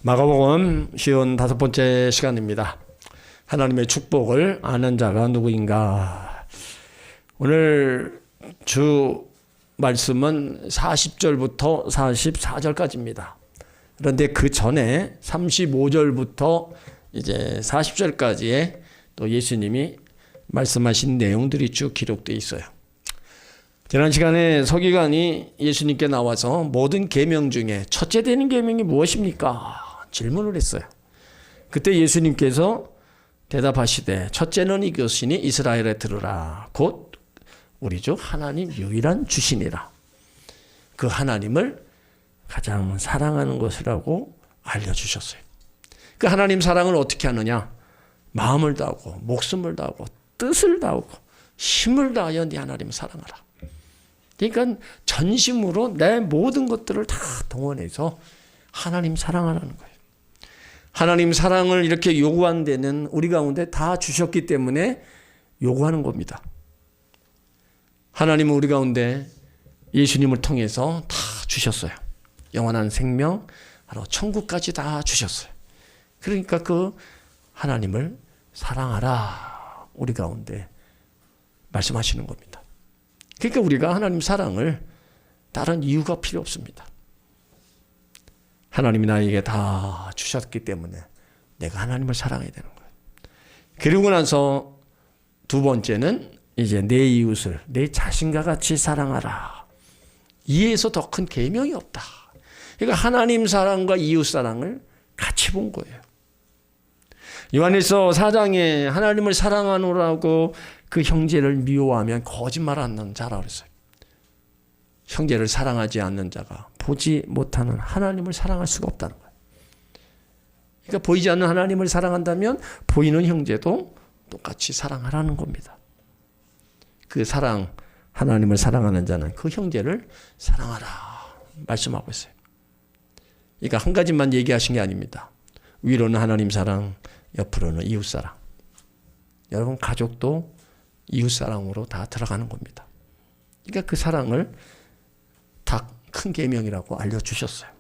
마가복음 55번째 시간입니다. 하나님의 축복을 아는 자가 누구인가? 오늘 주 말씀은 40절부터 44절까지입니다. 그런데 그 전에 35절부터 이제 40절까지의 또 예수님이 말씀하신 내용들이 쭉 기록되어 있어요. 지난 시간에 서기관이 예수님께 나와서 모든 계명 중에 첫째 되는 계명이 무엇입니까? 질문을 했어요. 그때 예수님께서 대답하시되 첫째는 이것이니 이스라엘에 들으라. 곧 우리 주 하나님 유일한 주신이라. 그 하나님을 가장 사랑하는 것이라고 알려주셨어요. 그 하나님 사랑을 어떻게 하느냐? 마음을 다하고 목숨을 다하고 뜻을 다하고 힘을 다하여 네 하나님을 사랑하라. 그러니까 전심으로 내 모든 것들을 다 동원해서 하나님 사랑하라는 거예요. 하나님 사랑을 이렇게 요구한 데는 우리 가운데 다 주셨기 때문에 요구하는 겁니다. 하나님은 우리 가운데 예수님을 통해서 다 주셨어요. 영원한 생명, 바로 천국까지 다 주셨어요. 그러니까 그 하나님을 사랑하라 우리 가운데 말씀하시는 겁니다. 그러니까 우리가 하나님 사랑을 다른 이유가 필요 없습니다. 하나님이 나에게 다 주셨기 때문에 내가 하나님을 사랑해야 되는 거예요. 그리고 나서 두 번째는 이제 내 이웃을 내 자신과 같이 사랑하라. 이에서 더 큰 계명이 없다. 그러니까 하나님 사랑과 이웃 사랑을 같이 본 거예요. 요한일서 4장에 하나님을 사랑하노라고 그 형제를 미워하면 거짓말하는 자라 그랬어요. 형제를 사랑하지 않는 자가 보지 못하는 하나님을 사랑할 수가 없다는 거예요. 그러니까 보이지 않는 하나님을 사랑한다면 보이는 형제도 똑같이 사랑하라는 겁니다. 그 사랑, 하나님을 사랑하는 자는 그 형제를 사랑하라 말씀하고 있어요. 그러니까 한 가지만 얘기하신 게 아닙니다. 위로는 하나님 사랑, 옆으로는 이웃 사랑. 여러분 가족도 이웃 사랑으로 다 들어가는 겁니다. 그러니까 그 사랑을 다 큰 계명이라고 알려주셨어요.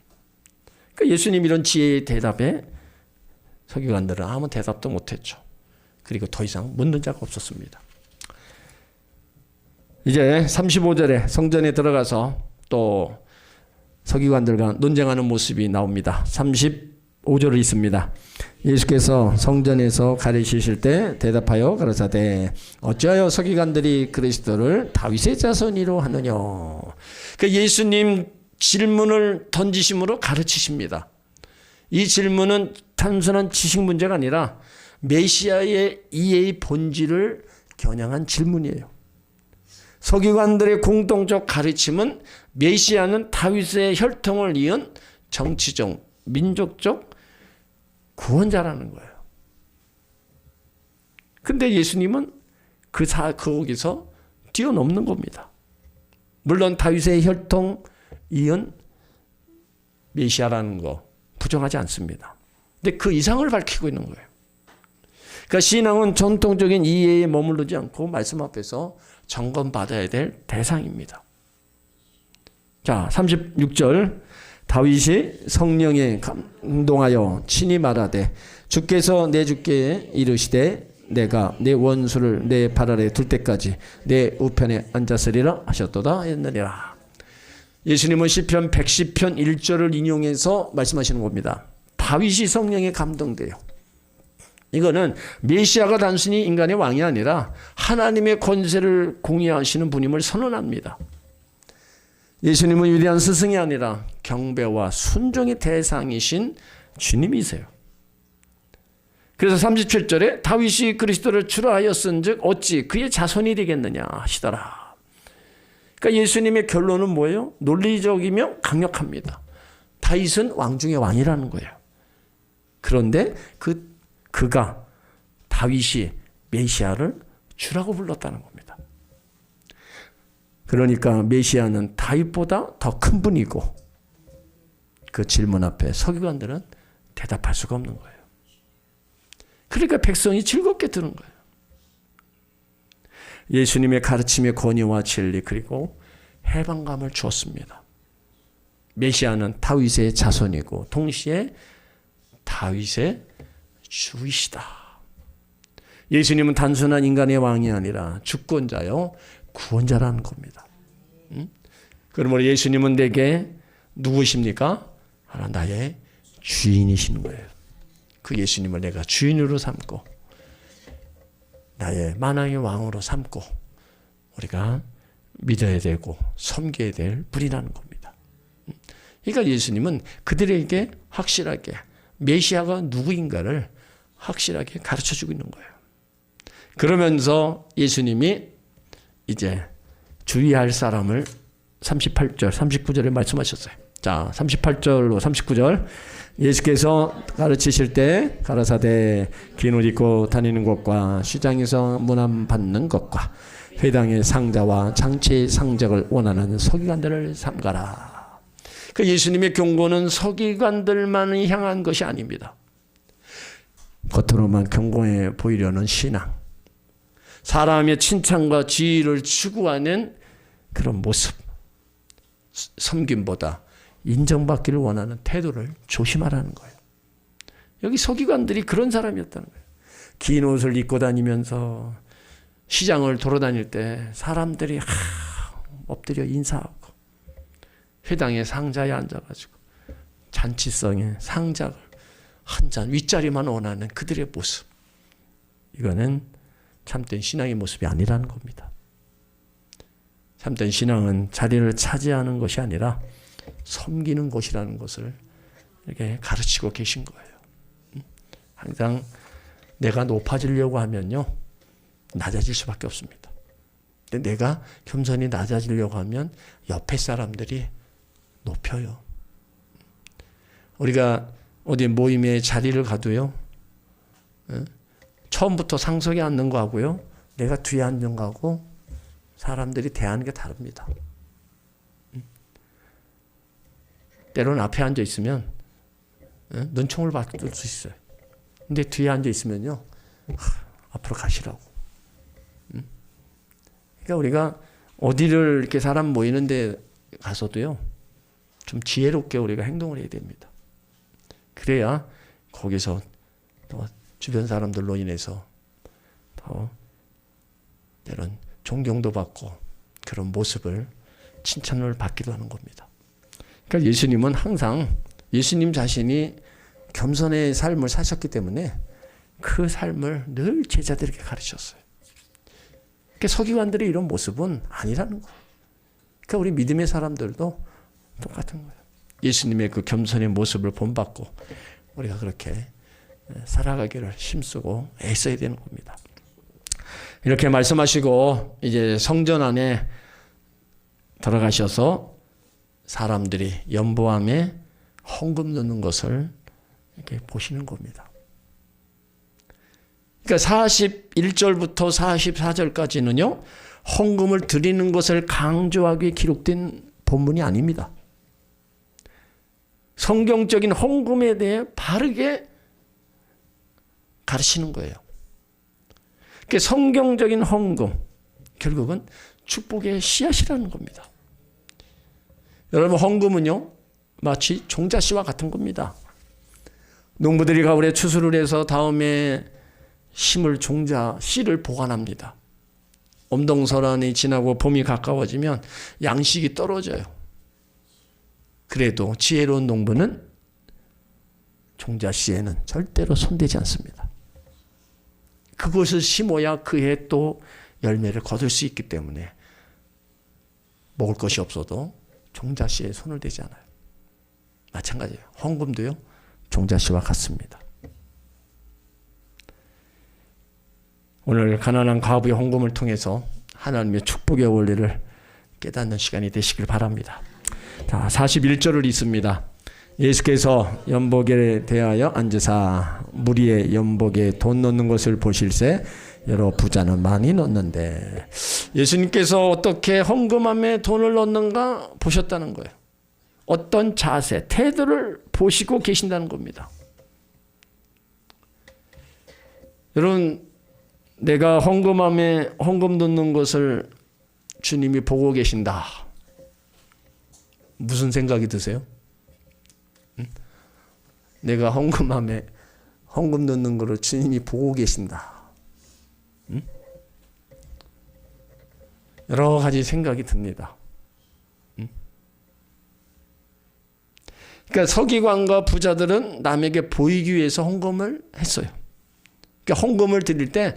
그러니까 예수님 이런 지혜의 대답에 서기관들은 아무 대답도 못했죠. 그리고 더 이상 묻는 자가 없었습니다. 이제 35절에 성전에 들어가서 또 서기관들과 논쟁하는 모습이 나옵니다. 35절을 읽습니다. 예수께서 성전에서 가르치실 때 대답하여 가라사대 어찌하여 서기관들이 그리스도를 다윗의 자손이로 하느냐. 그러니까 예수님 질문을 던지심으로 가르치십니다. 이 질문은 단순한 지식 문제가 아니라 메시아의 이해의 본질을 겨냥한 질문이에요. 서기관들의 공통적 가르침은 메시아는 다윗의 혈통을 이은 정치적, 민족적 구원자라는 거예요. 근데 예수님은 거기서 뛰어넘는 겁니다. 물론 다윗의 혈통 이은 메시아라는 거 부정하지 않습니다. 근데 그 이상을 밝히고 있는 거예요. 그러니까 신앙은 전통적인 이해에 머무르지 않고 말씀 앞에서 점검받아야 될 대상입니다. 자, 36절 다윗이 성령에 감동하여 친히 말하되 주께서 내 주께 이르시되 내가 내 원수를 내 발 아래 둘 때까지 내 우편에 앉았으리라 하셨도다 했느니라. 예수님은 시편 110편 1절을 인용해서 말씀하시는 겁니다. 다윗이 성령에 감동돼요. 이거는 메시아가 단순히 인간의 왕이 아니라 하나님의 권세를 공유하시는 분임을 선언합니다. 예수님은 위대한 스승이 아니라 경배와 순종의 대상이신 주님이세요. 그래서 37절에 다윗이 그리스도를 주라 하였은즉 어찌 그의 자손이 되겠느냐 하시더라. 그러니까 예수님의 결론은 뭐예요? 논리적이며 강력합니다. 다윗은 왕 중의 왕이라는 거예요. 그런데 그가 다윗이 메시아를 주라고 불렀다는 겁니다. 그러니까 메시아는 다윗보다 더 큰 분이고 그 질문 앞에 서기관들은 대답할 수가 없는 거예요. 그러니까 백성이 즐겁게 들은 거예요. 예수님의 가르침의 권위와 진리 그리고 해방감을 주었습니다. 메시아는 다윗의 자손이고 동시에 다윗의 주이시다. 예수님은 단순한 인간의 왕이 아니라 주권자요 구원자라는 겁니다. 그러므로 예수님은 내게 누구십니까? 하나 나의 주인이신 거예요. 그 예수님을 내가 주인으로 삼고 나의 만왕의 왕으로 삼고 우리가 믿어야 되고 섬겨야 될 분이라는 겁니다. 그러니까 예수님은 그들에게 확실하게 메시아가 누구인가를 확실하게 가르쳐주고 있는 거예요. 그러면서 예수님이 이제 주의할 사람을 38절, 39절에 말씀하셨어요. 자, 38절로 39절 예수께서 가르치실 때 가라사대 긴 옷 입고 다니는 것과 시장에서 문안 받는 것과 회당의 상자와 장치의 상적을 원하는 서기관들을 삼가라. 그 예수님의 경고는 서기관들만 향한 것이 아닙니다. 겉으로만 경고해 보이려는 신앙, 사람의 칭찬과 지위를 추구하는 그런 모습, 섬김보다 인정받기를 원하는 태도를 조심하라는 거예요. 여기 서기관들이 그런 사람이었다는 거예요. 긴 옷을 입고 다니면서 시장을 돌아다닐 때 사람들이 엎드려 인사하고 회당의 상자에 앉아가지고 잔치성의 상작을 한 잔 윗자리만 원하는 그들의 모습, 이거는 참된 신앙의 모습이 아니라는 겁니다. 참된 신앙은 자리를 차지하는 것이 아니라 섬기는 것이라는 것을 이렇게 가르치고 계신 거예요. 항상 내가 높아지려고 하면요 낮아질 수밖에 없습니다. 근데 내가 겸손히 낮아지려고 하면 옆에 사람들이 높여요. 우리가 어디 모임에 자리를 가도요, 처음부터 상석에 앉는 거하고요, 내가 뒤에 앉는 거하고 사람들이 대하는 게 다릅니다. 때로는 앞에 앉아 있으면 눈총을 받을 수 있어요. 근데 뒤에 앉아 있으면요, 앞으로 가시라고. 그러니까 우리가 어디를 이렇게 사람 모이는데 가서도요, 좀 지혜롭게 우리가 행동을 해야 됩니다. 그래야 거기서 또 주변 사람들로 인해서 더 때론 존경도 받고 그런 모습을 칭찬을 받기도 하는 겁니다. 그러니까 예수님은 항상 예수님 자신이 겸손의 삶을 사셨기 때문에 그 삶을 늘 제자들에게 가르쳤어요. 그러니까 서기관들의 이런 모습은 아니라는 거예요. 그러니까 우리 믿음의 사람들도 똑같은 거예요. 예수님의 그 겸손의 모습을 본받고 우리가 그렇게 살아가기를 힘쓰고 애써야 되는 겁니다. 이렇게 말씀하시고 이제 성전 안에 들어가셔서 사람들이 연보암에 헌금 넣는 것을 이렇게 보시는 겁니다. 그러니까 41절부터 44절까지는요, 헌금을 드리는 것을 강조하게 기록된 본문이 아닙니다. 성경적인 헌금에 대해 바르게 가르치는 거예요. 그러니까 성경적인 헌금, 결국은 축복의 씨앗이라는 겁니다. 여러분, 헌금은요, 마치 종자씨와 같은 겁니다. 농부들이 가을에 추수를 해서 다음에 심을 종자, 씨를 보관합니다. 엄동설한이 지나고 봄이 가까워지면 양식이 떨어져요. 그래도 지혜로운 농부는 종자 씨에는 절대로 손대지 않습니다. 그것을 심어야 그해 또 열매를 거둘 수 있기 때문에 먹을 것이 없어도 종자 씨에 손을 대지 않아요. 마찬가지예요. 헌금도요, 종자 씨와 같습니다. 오늘 가난한 과부의 헌금을 통해서 하나님의 축복의 원리를 깨닫는 시간이 되시길 바랍니다. 자, 41절을 읽습니다. 예수께서 연복에 대하여 앉으사 무리의 연복에 돈 넣는 것을 보실새 여러 부자는 많이 넣는데, 예수님께서 어떻게 헌금함에 돈을 넣는가 보셨다는 거예요. 어떤 자세, 태도를 보시고 계신다는 겁니다. 여러분, 내가 헌금함에 헌금 넣는 것을 주님이 보고 계신다. 무슨 생각이 드세요? 내가 헌금함에 헌금 넣는 거를 주님이 보고 계신다. 응? 여러 가지 생각이 듭니다. 응? 그러니까 서기관과 부자들은 남에게 보이기 위해서 헌금을 했어요. 그러니까 헌금을 드릴 때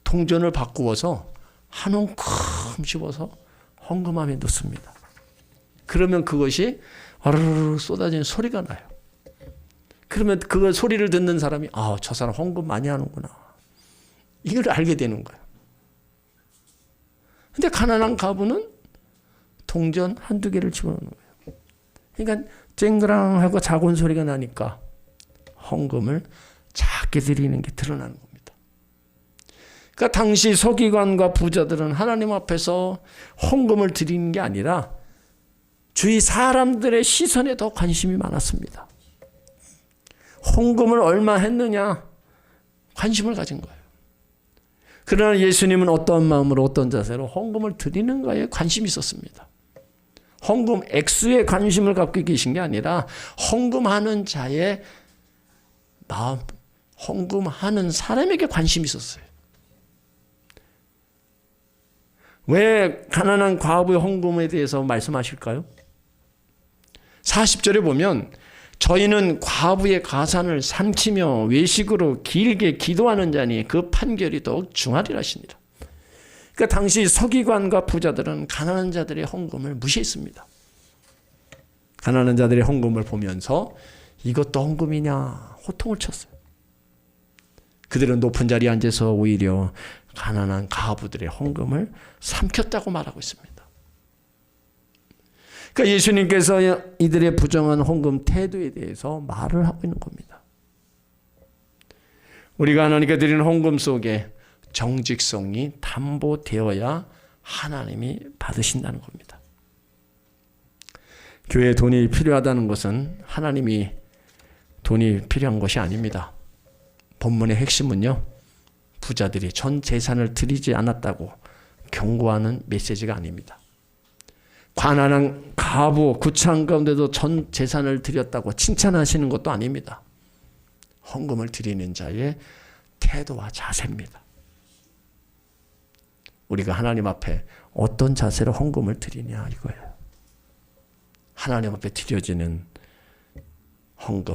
동전을 바꾸어서 한 움큼 씹어서 헌금함에 넣습니다. 그러면 그것이 와르르 쏟아지는 소리가 나요. 그러면 그 소리를 듣는 사람이 저 사람 헌금 많이 하는구나. 이걸 알게 되는 거예요. 근데 가난한 과부는 동전 한두 개를 집어넣는 거예요. 그러니까 쨍그랑하고 작은 소리가 나니까 헌금을 작게 드리는 게 드러나는 겁니다. 그러니까 당시 서기관과 부자들은 하나님 앞에서 헌금을 드리는 게 아니라 주위 사람들의 시선에 더 관심이 많았습니다. 헌금을 얼마 했느냐 관심을 가진 거예요. 그러나 예수님은 어떤 마음으로 어떤 자세로 헌금을 드리는가에 관심이 있었습니다. 헌금 액수에 관심을 갖고 계신 게 아니라 헌금하는 자의 마음, 헌금하는 사람에게 관심이 있었어요. 왜 가난한 과부의 헌금에 대해서 말씀하실까요? 40절에 보면 저희는 과부의 가산을 삼키며 외식으로 길게 기도하는 자니 그 판결이 더욱 중하리라 하시니라. 그러니까 당시 서기관과 부자들은 가난한 자들의 헌금을 무시했습니다. 가난한 자들의 헌금을 보면서 이것도 헌금이냐 호통을 쳤어요. 그들은 높은 자리에 앉아서 오히려 가난한 과부들의 헌금을 삼켰다고 말하고 있습니다. 그러니까 예수님께서 이들의 부정한 헌금 태도에 대해서 말을 하고 있는 겁니다. 우리가 하나님께 드리는 헌금 속에 정직성이 담보되어야 하나님이 받으신다는 겁니다. 교회에 돈이 필요하다는 것은 하나님이 돈이 필요한 것이 아닙니다. 본문의 핵심은요, 부자들이 전 재산을 드리지 않았다고 경고하는 메시지가 아닙니다. 가난한 과부 구차한 가운데도 전 재산을 드렸다고 칭찬하시는 것도 아닙니다. 헌금을 드리는 자의 태도와 자세입니다. 우리가 하나님 앞에 어떤 자세로 헌금을 드리냐 이거예요. 하나님 앞에 드려지는 헌금,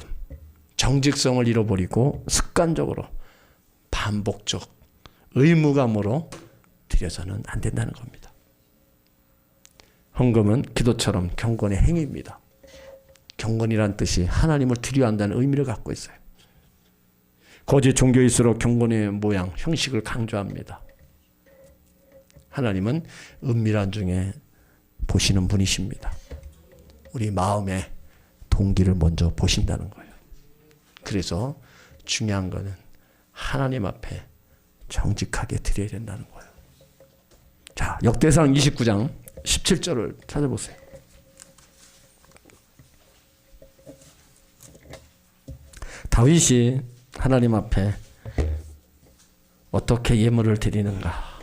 정직성을 잃어버리고 습관적으로 반복적 의무감으로 드려서는 안 된다는 겁니다. 헌금은 기도처럼 경건의 행위입니다. 경건이란 뜻이 하나님을 두려워한다는 의미를 갖고 있어요. 거짓 종교일수록 경건의 모양, 형식을 강조합니다. 하나님은 은밀한 중에 보시는 분이십니다. 우리 마음의 동기를 먼저 보신다는 거예요. 그래서 중요한 거는 하나님 앞에 정직하게 드려야 된다는 거예요. 자, 역대상 29장 17절을 찾아보세요. 다윗이 하나님 앞에 어떻게 예물을 드리는가?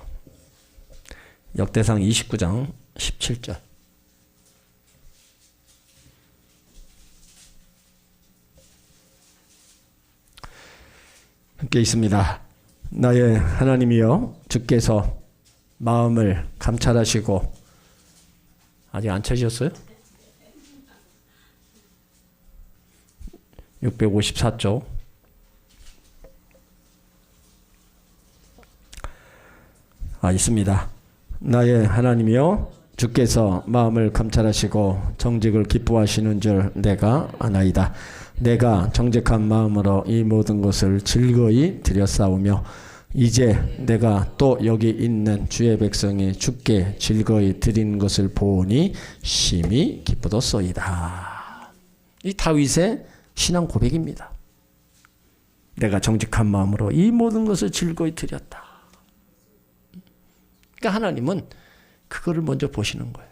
역대상 29장 17절. 함께 있습니다. 나의 하나님이여, 주께서 마음을 감찰하시고, 아직 안 찾으셨어요? 654쪽. 있습니다. 나의 하나님이여, 주께서 마음을 감찰하시고 정직을 기뻐하시는 줄 내가 아나이다. 내가 정직한 마음으로 이 모든 것을 즐거이 드렸사오며 이제 내가 또 여기 있는 주의 백성이 주께 즐거이 드린 것을 보니 심히 기쁘도소이다. 이 다윗의 신앙 고백입니다. 내가 정직한 마음으로 이 모든 것을 즐거이 드렸다. 그러니까 하나님은 그거를 먼저 보시는 거예요.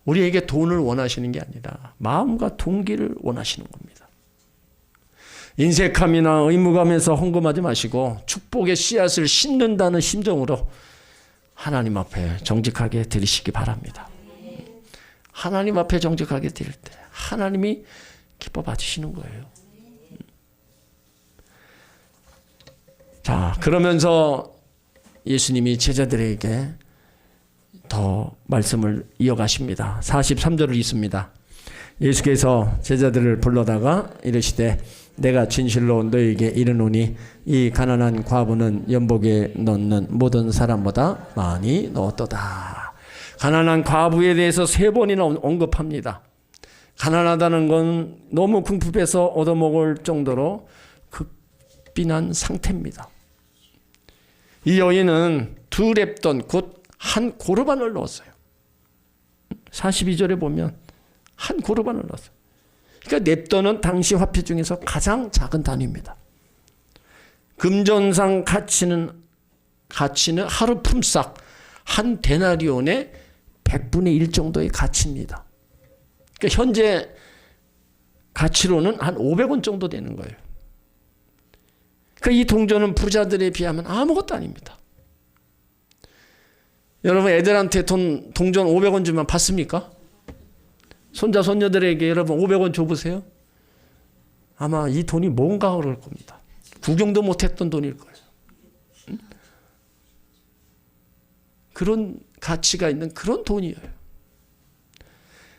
우리에게 돈을 원하시는 게 아니라 마음과 동기를 원하시는 겁니다. 인색함이나 의무감에서 헌금하지 마시고 축복의 씨앗을 심는다는 심정으로 하나님 앞에 정직하게 드리시기 바랍니다. 하나님 앞에 정직하게 드릴 때 하나님이 기뻐 받으시는 거예요. 자, 그러면서 예수님이 제자들에게 더 말씀을 이어가십니다. 43절을 읽습니다. 예수께서 제자들을 불러다가 이르시되 내가 진실로 너희에게 이르노니 이 가난한 과부는 연복에 넣는 모든 사람보다 많이 넣었도다. 가난한 과부에 대해서 3번이나 언급합니다. 가난하다는 건 너무 궁핍해서 얻어먹을 정도로 극빈한 상태입니다. 이 여인은 2렙돈 곧 한 고르반을 넣었어요. 42절에 보면 한 고르반을 넣었어요. 그러니까 렙돈은 당시 화폐 중에서 가장 작은 단위입니다. 금전상 가치는 하루 품삯 한 데나리온의 100분의 1 정도의 가치입니다. 그러니까 현재 가치로는 한 500원 정도 되는 거예요. 그러니까 이 동전은 부자들에 비하면 아무것도 아닙니다. 여러분 애들한테 동전 500원 주면 받습니까? 손자 손녀들에게 여러분 500원 줘보세요. 아마 이 돈이 뭔가 그럴 겁니다. 구경도 못했던 돈일 거예요. 그런 가치가 있는 그런 돈이에요.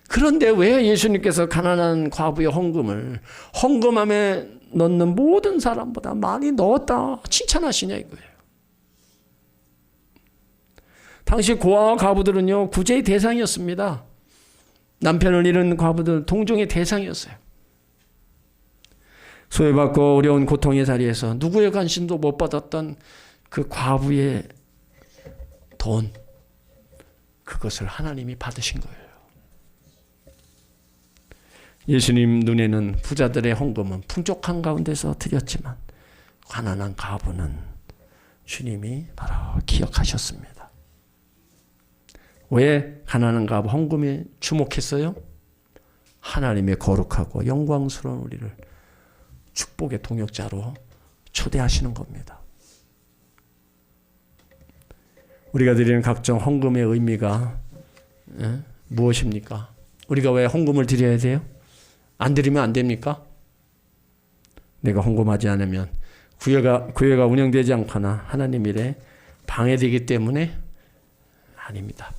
그런데 왜 예수님께서 가난한 과부의 헌금함에 넣는 모든 사람보다 많이 넣었다 칭찬하시냐 이거예요. 당시 고아와 과부들은요 구제의 대상이었습니다. 남편을 잃은 과부들은 동정의 대상이었어요. 소외받고 어려운 고통의 자리에서 누구의 관심도 못 받았던 그 과부의 돈, 그것을 하나님이 받으신 거예요. 예수님 눈에는 부자들의 헌금은 풍족한 가운데서 드렸지만 가난한 과부는 주님이 바로 기억하셨습니다. 왜 가난한 과부 헌금에 주목했어요? 하나님의 거룩하고 영광스러운 우리를 축복의 동역자로 초대하시는 겁니다. 우리가 드리는 각종 헌금의 의미가 무엇입니까? 우리가 왜 헌금을 드려야 돼요? 안 드리면 안 됩니까? 내가 헌금하지 않으면 교회가 운영되지 않거나 하나님 일에 방해되기 때문에 아닙니다.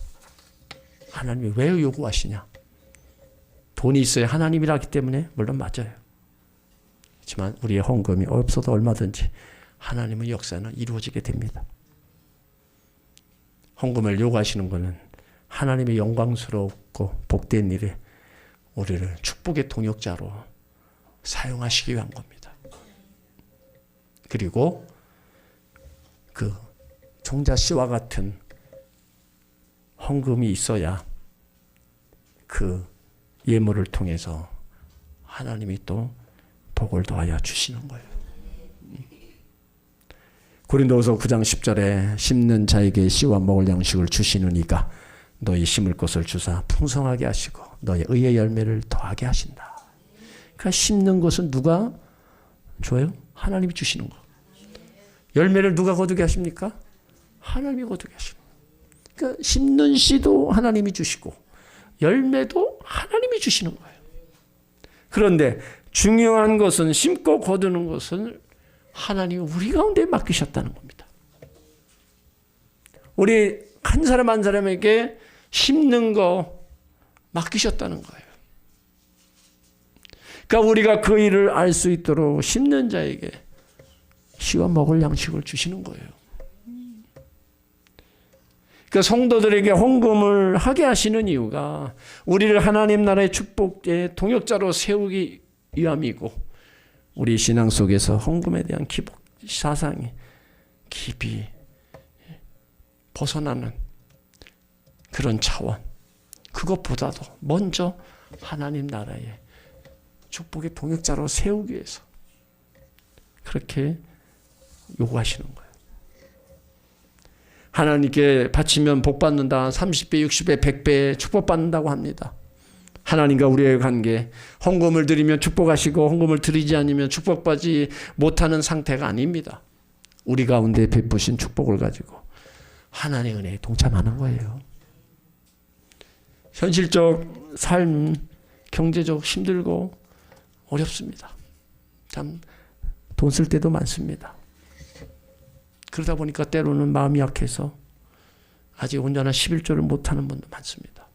하나님이 왜 요구하시냐? 돈이 있어야 하나님이라기 때문에 물론 맞아요. 하지만 우리의 헌금이 없어도 얼마든지 하나님의 역사는 이루어지게 됩니다. 헌금을 요구하시는 것은 하나님의 영광스럽고 복된 일에 우리를 축복의 동역자로 사용하시기 위한 겁니다. 그리고 그 종자 씨와 같은 헌금이 있어야 그 예물을 통해서 하나님이 또 복을 더하여 주시는 거예요. 고린도후서 9장 10절에 심는 자에게 씨와 먹을 양식을 주시는 이가 너희 심을 것을 주사 풍성하게 하시고 너희 의의 열매를 더하게 하신다. 그러니까 심는 것은 누가 줘요? 하나님이 주시는 거. 열매를 누가 거두게 하십니까? 하나님이 거두게 하시는 거예요. 그러니까 심는 씨도 하나님이 주시고 열매도 하나님이 주시는 거예요. 그런데 중요한 것은 심고 거두는 것은 하나님이 우리 가운데 맡기셨다는 겁니다. 우리 한 사람 한 사람에게 심는 거 맡기셨다는 거예요. 그러니까 우리가 그 일을 알 수 있도록 심는 자에게 씨와 먹을 양식을 주시는 거예요. 그러니까 성도들에게 헌금을 하게 하시는 이유가 우리를 하나님 나라의 축복의 동역자로 세우기 위함이고 우리 신앙 속에서 헌금에 대한 기복 사상이 깊이 벗어나는 그런 차원, 그것보다도 먼저 하나님 나라의 축복의 동역자로 세우기 위해서 그렇게 요구하시는 거예요. 하나님께 바치면 복 받는다. 30배, 60배, 100배 축복받는다고 합니다. 하나님과 우리의 관계, 헌금을 드리면 축복하시고 헌금을 드리지 않으면 축복받지 못하는 상태가 아닙니다. 우리 가운데 베푸신 축복을 가지고 하나님의 은혜에 동참하는 거예요. 현실적 삶, 경제적 힘들고 어렵습니다. 참 돈 쓸 때도 많습니다. 그러다 보니까 때로는 마음이 약해서 아직 온전한 11조를 못하는 분도 많습니다.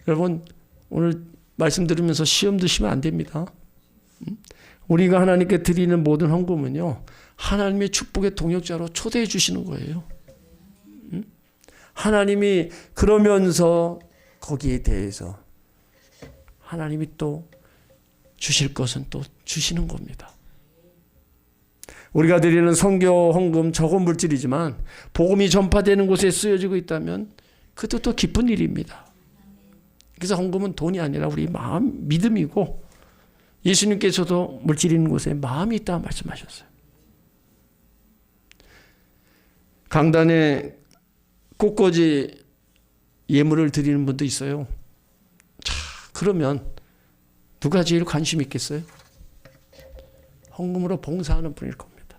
여러분, 오늘 말씀 들으면서 시험 드시면 안 됩니다. 우리가 하나님께 드리는 모든 헌금은요, 하나님의 축복의 동역자로 초대해 주시는 거예요. 하나님이 그러면서 거기에 대해서 하나님이 또 주실 것은 또 주시는 겁니다. 우리가 드리는 선교 헌금 적은 물질이지만 복음이 전파되는 곳에 쓰여지고 있다면 그것도 또 기쁜 일입니다. 그래서 헌금은 돈이 아니라 우리 마음, 믿음이고 예수님께서도 물질이 있는 곳에 마음이 있다 말씀하셨어요. 강단에 꽃꽂이 예물을 드리는 분도 있어요. 자, 그러면 누가 제일 관심 있겠어요? 헌금으로 봉사하는 분일 겁니다.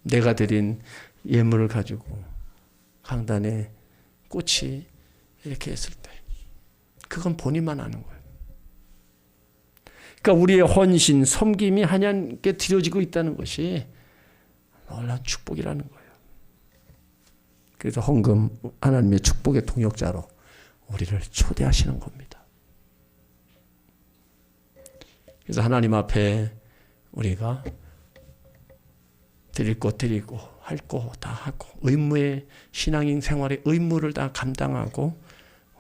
내가 드린 예물을 가지고 강단에 꽃이 이렇게 했을 때 그건 본인만 아는 거예요. 그러니까 우리의 헌신, 섬김이 하나님께 드려지고 있다는 것이 놀라운 축복이라는 거예요. 그래서 헌금, 하나님의 축복의 동역자로 우리를 초대하시는 겁니다. 그래서 하나님 앞에 우리가 드릴 것 드리고 할 거 다 하고 의무의 신앙생활의 의무를 다 감당하고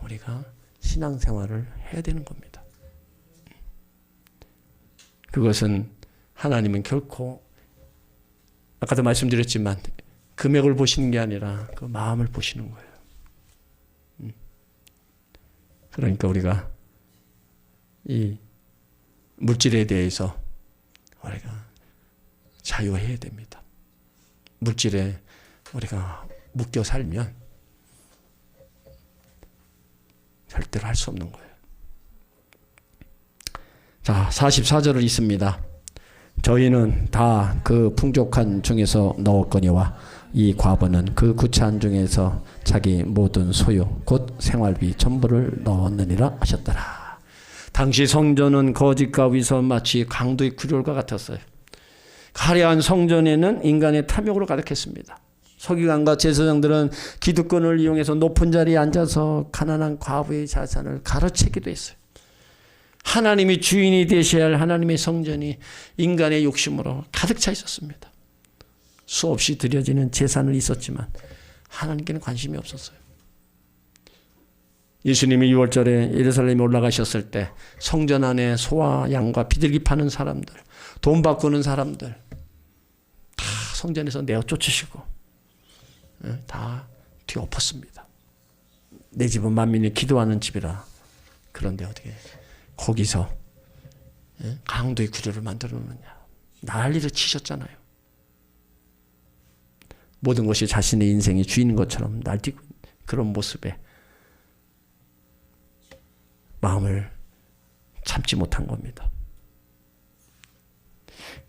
우리가 신앙생활을 해야 되는 겁니다. 그것은 하나님은 결코 아까도 말씀드렸지만 금액을 보시는 게 아니라 그 마음을 보시는 거예요. 그러니까 우리가 이 물질에 대해서 우리가 자유해야 됩니다. 물질에 우리가 묶여 살면 절대로 할 수 없는 거예요. 자, 44절을 읽습니다. 저희는 다 그 풍족한 중에서 넣었거니와 이 과부는 그 구차한 중에서 자기 모든 소유 곧 생활비 전부를 넣었느니라 하셨더라. 당시 성전은 거짓과 위선 마치 강도의 구렬과 같았어요. 화려한 성전에는 인간의 탐욕으로 가득했습니다. 서기관과 제사장들은 기득권을 이용해서 높은 자리에 앉아서 가난한 과부의 자산을 가로채기도 했어요. 하나님이 주인이 되셔야 할 하나님의 성전이 인간의 욕심으로 가득 차 있었습니다. 수없이 드려지는 제사는 있었지만 하나님께는 관심이 없었어요. 예수님이 6월절에 예루살렘에 올라가셨을 때 성전 안에 소와 양과 비둘기 파는 사람들, 돈 바꾸는 사람들 다 성전에서 내어 쫓으시고 다 뒤엎었습니다. 내 집은 만민이 기도하는 집이라. 그런데 어떻게 거기서 강도의 구조를 만들어 놓느냐. 난리를 치셨잖아요. 모든 것이 자신의 인생의 주인인 것처럼 날뛰고 그런 모습에 마음을 참지 못한 겁니다.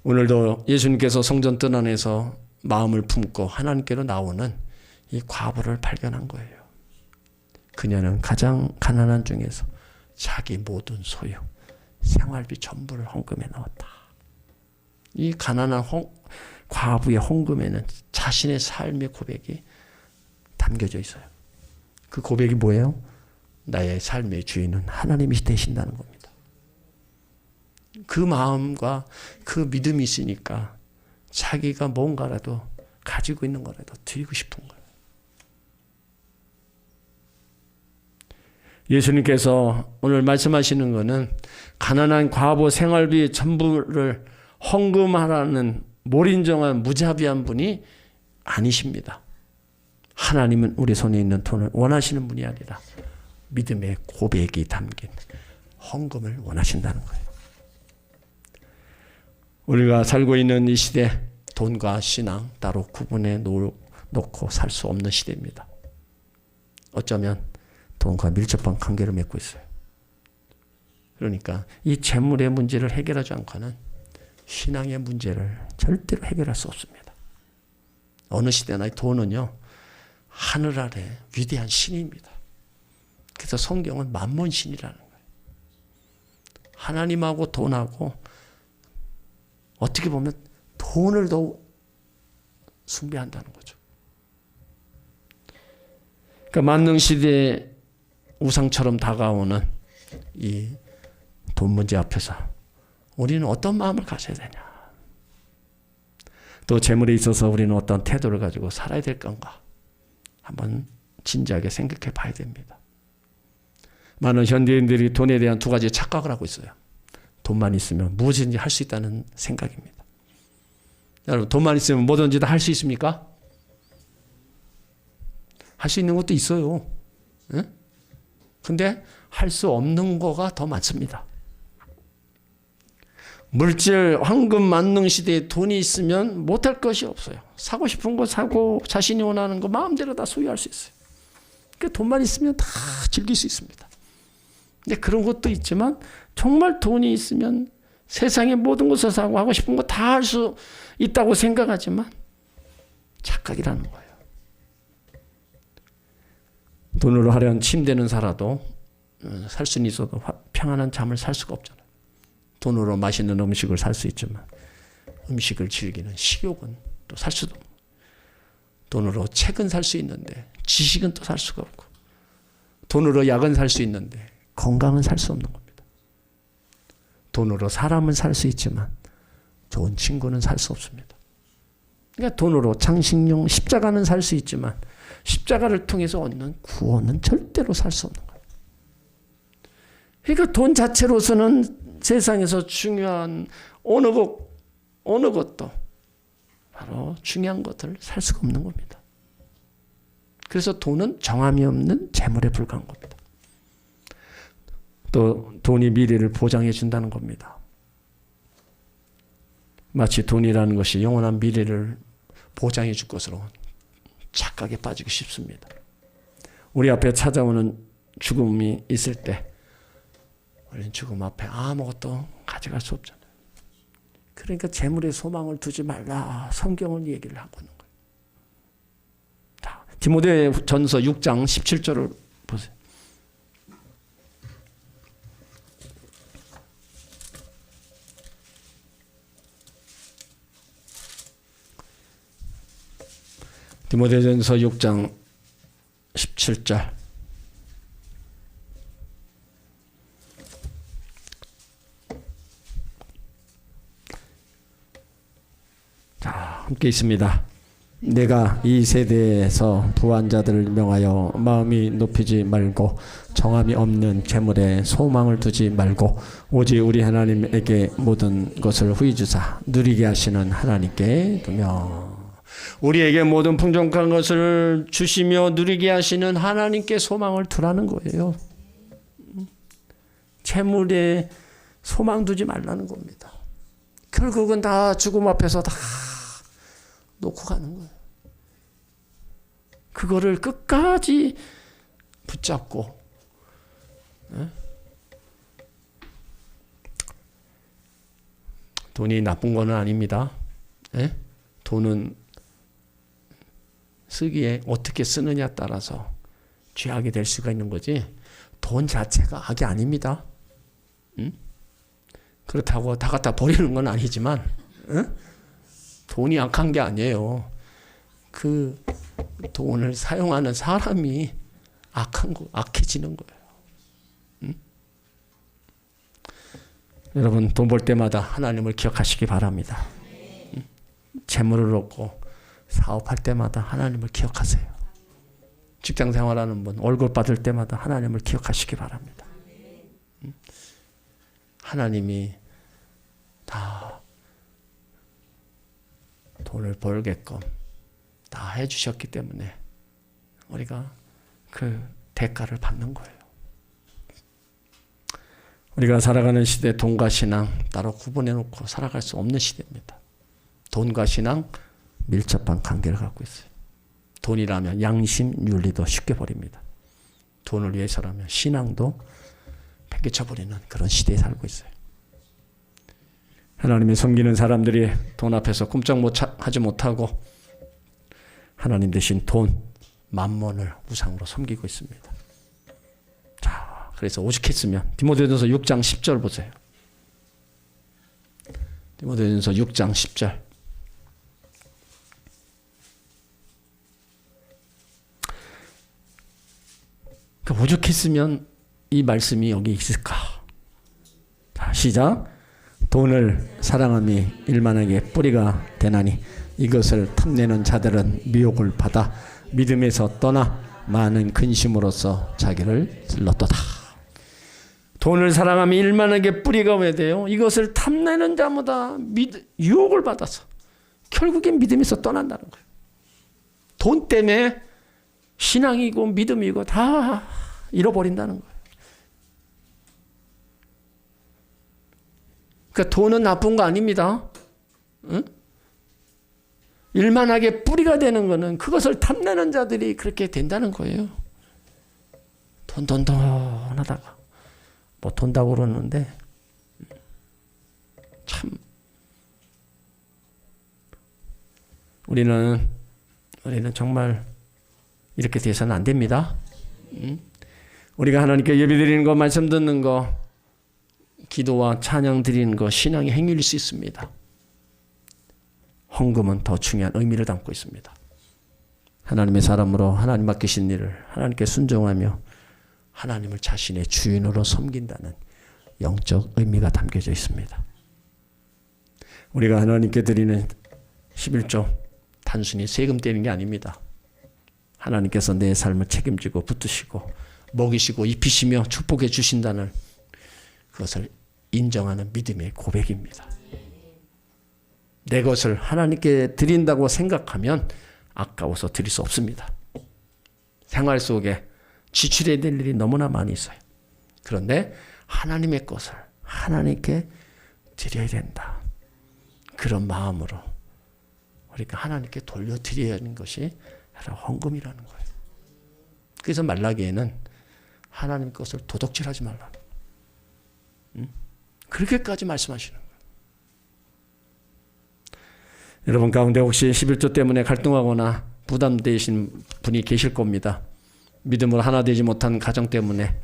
오늘도 예수님께서 성전 뜰 안에서 마음을 품고 하나님께로 나오는 이 과부를 발견한 거예요. 그녀는 가장 가난한 중에서 자기 모든 소유, 생활비 전부를 헌금에 넣었다. 이 가난한 과부의 헌금에는 자신의 삶의 고백이 담겨져 있어요. 그 고백이 뭐예요? 나의 삶의 주인은 하나님이 되신다는 겁니다. 그 마음과 그 믿음이 있으니까 자기가 뭔가라도 가지고 있는 거라도 드리고 싶은 거예요. 예수님께서 오늘 말씀하시는 것은 가난한 과부 생활비 전부를 헌금하라는 몰인정한 무자비한 분이 아니십니다. 하나님은 우리 손에 있는 돈을 원하시는 분이 아니라 믿음의 고백이 담긴 헌금을 원하신다는 거예요. 우리가 살고 있는 이 시대, 돈과 신앙 따로 구분해 놓고 살 수 없는 시대입니다. 어쩌면 돈과 밀접한 관계를 맺고 있어요. 그러니까 이 재물의 문제를 해결하지 않고는 신앙의 문제를 절대로 해결할 수 없습니다. 어느 시대나 돈은요, 하늘 아래 위대한 신입니다. 그래서 성경은 만몬신이라는 거예요. 하나님하고 돈하고 어떻게 보면 돈을 더 숭배한다는 거죠. 그러니까 만능시대의 우상처럼 다가오는 이 돈 문제 앞에서 우리는 어떤 마음을 가져야 되냐. 또 재물에 있어서 우리는 어떤 태도를 가지고 살아야 될 건가. 한번 진지하게 생각해 봐야 됩니다. 많은 현대인들이 돈에 대한 두 가지 착각을 하고 있어요. 돈만 있으면 무엇이든지 할 수 있다는 생각입니다. 여러분, 돈만 있으면 뭐든지 다 할 수 있습니까? 할 수 있는 것도 있어요. 응? 근데 할 수 없는 거가 더 많습니다. 물질, 황금, 만능 시대에 돈이 있으면 못할 것이 없어요. 사고 싶은 거 사고 자신이 원하는 거 마음대로 다 소유할 수 있어요. 그러니까 돈만 있으면 다 즐길 수 있습니다. 근데 그런 것도 있지만 정말 돈이 있으면 세상의 모든 것을 사고 하고 싶은 거 다 할 수 있다고 생각하지만 착각이라는 거예요. 돈으로 하려는 침대는 살아도 살 수는 있어도 평안한 잠을 살 수가 없잖아요. 돈으로 맛있는 음식을 살 수 있지만 음식을 즐기는 식욕은 또 살 수도 없고, 돈으로 책은 살 수 있는데 지식은 또 살 수가 없고, 돈으로 약은 살 수 있는데 건강은 살 수 없는 겁니다. 돈으로 사람은 살 수 있지만 좋은 친구는 살 수 없습니다. 그러니까 돈으로 장식용 십자가는 살 수 있지만 십자가를 통해서 얻는 구원은 절대로 살 수 없는 거예요. 그러니까 돈 자체로서는 세상에서 중요한 어느 것도 바로 중요한 것들을 살 수가 없는 겁니다. 그래서 돈은 정함이 없는 재물에 불과한 겁니다. 또 돈이 미래를 보장해 준다는 겁니다. 마치 돈이라는 것이 영원한 미래를 보장해 줄 것으로 착각에 빠지기 쉽습니다. 우리 앞에 찾아오는 죽음이 있을 때 우리는 죽음 앞에 아무것도 가져갈 수 없잖아요. 그러니까 재물에 소망을 두지 말라, 성경은 얘기를 하고 있는 거예요. 자, 디모데전서 6장 17절을 보세요. 디모데전서 6장 17절. 자, 함께 있습니다. 내가 이 세대에서 부한 자들을 명하여 마음이 높이지 말고 정함이 없는 재물에 소망을 두지 말고 오직 우리 하나님에게 모든 것을 후히 주사 누리게 하시는 하나님께 두며, 우리에게 모든 풍족한 것을 주시며 누리게 하시는 하나님께 소망을 두라는 거예요. 재물에 소망 두지 말라는 겁니다. 결국은 다 죽음 앞에서 다 놓고 가는 거예요. 그거를 끝까지 붙잡고, 돈이 나쁜 건 아닙니다. 돈은 쓰기에 어떻게 쓰느냐에 따라서 죄악이 될 수가 있는 거지 돈 자체가 악이 아닙니다. 그렇다고 다 갖다 버리는 건 아니지만 돈이 악한 게 아니에요. 그 돈을 사용하는 사람이 악해지는 거예요. 여러분, 돈 벌 때마다 하나님을 기억하시기 바랍니다. 재물을 얻고 사업할 때마다 하나님을 기억하세요. 직장 생활하는 분 월급 받을 때마다 하나님을 기억하시기 바랍니다. 하나님이 다 돈을 벌게끔 다 해주셨기 때문에 우리가 그 대가를 받는 거예요. 우리가 살아가는 시대, 돈과 신앙 따로 구분해 놓고 살아갈 수 없는 시대입니다. 돈과 신앙 밀접한 관계를 갖고 있어요. 돈이라면 양심, 윤리도 쉽게 버립니다. 돈을 위해서라면 신앙도 팽개쳐버리는 그런 시대에 살고 있어요. 하나님이 섬기는 사람들이 돈 앞에서 꼼짝하지 못하고 하나님 대신 돈, 만몬을 우상으로 섬기고 있습니다. 자, 그래서 오죽했으면 디모데전서 6장 10절 보세요. 디모데전서 6장 10절. 그러니까 오죽했으면 이 말씀이 여기 있을까? 자, 시작. 돈을 사랑함이 일만하게 뿌리가 되나니 이것을 탐내는 자들은 미혹을 받아 믿음에서 떠나 많은 근심으로써 자기를찔렀도다. 돈을 사랑함이 일만하게 뿌리가 왜 돼요? 이것을 탐내는 자마다 유혹을 받아서 결국엔 믿음에서 떠난다는 거예요. 돈 때문에 신앙이고 믿음이고 다 잃어버린다는 거예요. 그러니까 돈은 나쁜 거 아닙니다. 응? 일만하게 뿌리가 되는 거는 그것을 탐내는 자들이 그렇게 된다는 거예요. 돈 하다가 뭐 돈다고 그러는데 참 우리는 정말 이렇게 돼서는 안 됩니다. 우리가 하나님께 예배 드리는 거, 말씀 듣는 거, 기도와 찬양 드리는 거 신앙의 행위일 수 있습니다. 헌금은 더 중요한 의미를 담고 있습니다. 하나님의 사람으로 하나님 맡기신 일을 하나님께 순종하며 하나님을 자신의 주인으로 섬긴다는 영적 의미가 담겨져 있습니다. 우리가 하나님께 드리는 11조 단순히 세금 떼는 게 아닙니다. 하나님께서 내 삶을 책임지고 붙드시고 먹이시고 입히시며 축복해 주신다는 그것을 인정하는 믿음의 고백입니다. 내 것을 하나님께 드린다고 생각하면 아까워서 드릴 수 없습니다. 생활 속에 지출해야 될 일이 너무나 많이 있어요. 그런데 하나님의 것을 하나님께 드려야 된다. 그런 마음으로 우리가 하나님께 돌려드려야 하는 것이 바로 헌금이라는 거예요. 그래서 말라기에는 하나님 것을 도둑질하지 말라. 그렇게까지 말씀하시는 거예요. 여러분 가운데 혹시 11조 때문에 갈등하거나 부담되신 분이 계실 겁니다. 믿음으로 하나 되지 못한 가정 때문에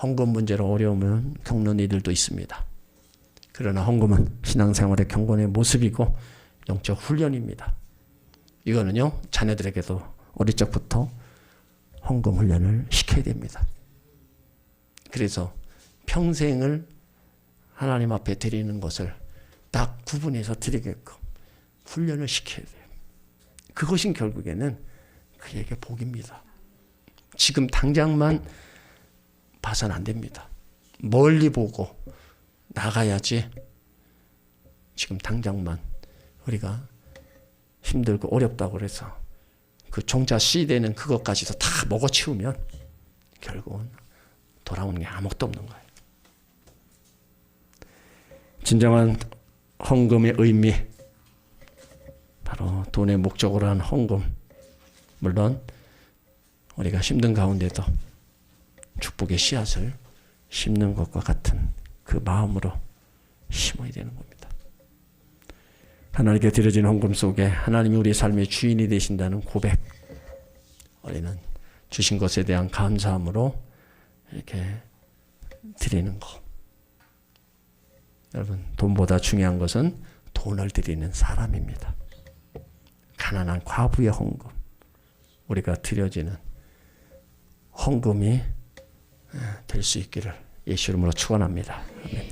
헌금 문제로 어려움을 겪는 이들도 있습니다. 그러나 헌금은 신앙생활의 경건의 모습이고 영적 훈련입니다. 이거는요, 자녀들에게도 어릴 적부터 헌금 훈련을 시켜야 됩니다. 그래서 평생을 하나님 앞에 드리는 것을 딱 구분해서 드리게끔 훈련을 시켜야 돼요. 그것이 결국에는 그에게 복입니다. 지금 당장만 봐서는 안 됩니다. 멀리 보고 나가야지. 지금 당장만 우리가 힘들고 어렵다고 그래서 그 종자 씨 되는 그것까지도 다 먹어치우면 결국은 돌아오는 게 아무것도 없는 거예요. 진정한 헌금의 의미, 바로 돈의 목적으로 한 헌금. 물론 우리가 힘든 가운데도 축복의 씨앗을 심는 것과 같은 그 마음으로 심어야 되는 겁니다. 하나님께 드려진 헌금 속에 하나님이 우리 삶의 주인이 되신다는 고백, 우리는 주신 것에 대한 감사함으로 이렇게 드리는 것. 여러분, 돈보다 중요한 것은 돈을 드리는 사람입니다. 가난한 과부의 헌금, 우리가 드려지는 헌금이 될 수 있기를 예수 이름으로 축원합니다. 아멘.